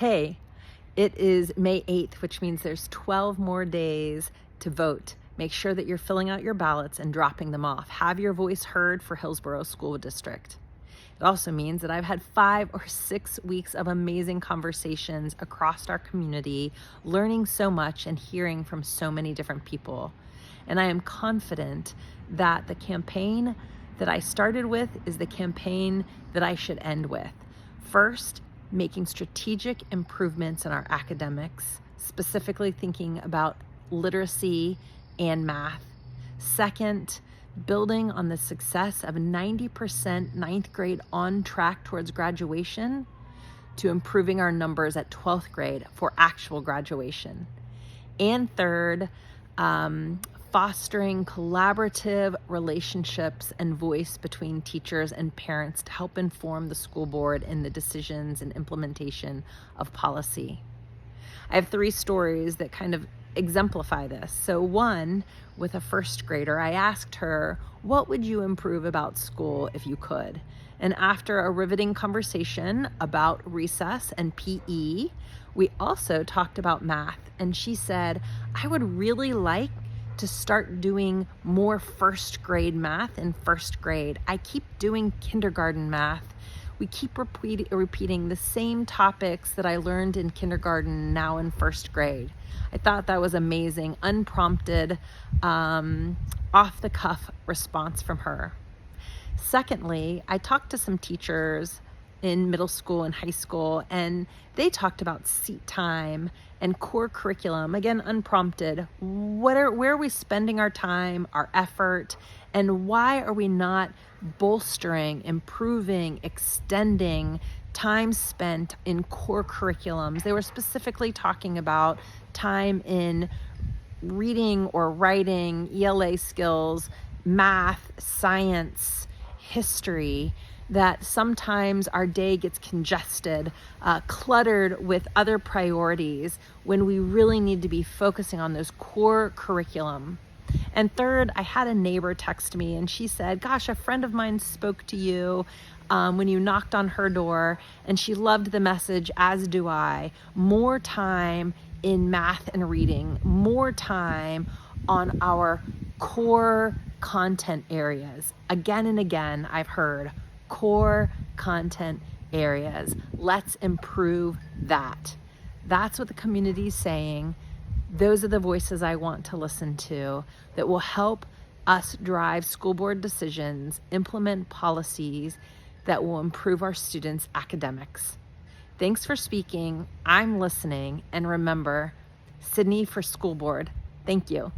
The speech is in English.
Hey, it is May 8th, which means there's 12 more days to vote. Make sure that you're filling out your ballots and dropping them off. Have your voice heard for Hillsboro School District. It also means that I've had 5 or 6 weeks of amazing conversations across our community, learning so much and hearing from so many different people. And I am confident that the campaign that I started with is the campaign that I should end with. First, making strategic improvements in our academics, specifically thinking about literacy and math. Second, building on the success of 90% ninth grade on track towards graduation to improving our numbers at 12th grade for actual graduation. And third, fostering collaborative relationships and voice between teachers and parents to help inform the school board in the decisions and implementation of policy. I have 3 stories that kind of exemplify this. So one, with a first grader, I asked her, what would you improve about school if you could? And after a riveting conversation about recess and PE, we also talked about math. And she said, I would really like to start doing more first grade math in first grade. I keep doing kindergarten math. We keep repeating the same topics that I learned in kindergarten now in first grade. I thought that was amazing, unprompted, off the cuff response from her. Secondly, I talked to some teachers in middle school and high school, and they talked about seat time and core curriculum, again, unprompted. Where are we spending our time, our effort, and why are we not bolstering, improving, extending time spent in core curriculums? They were specifically talking about time in reading or writing, ELA skills, math, science, history, that sometimes our day gets congested, cluttered with other priorities when we really need to be focusing on those core curriculum. And third, I had a neighbor text me and she said, gosh, a friend of mine spoke to you when you knocked on her door and she loved the message, as do I. More time in math and reading, more time on our core content areas. Again and again, I've heard core content areas. Let's improve that. That's what the community is saying. Those are the voices I want to listen to that will help us drive school board decisions, implement policies that will improve our students' academics. Thanks for speaking. I'm listening. And remember, Sidney for school board. Thank you.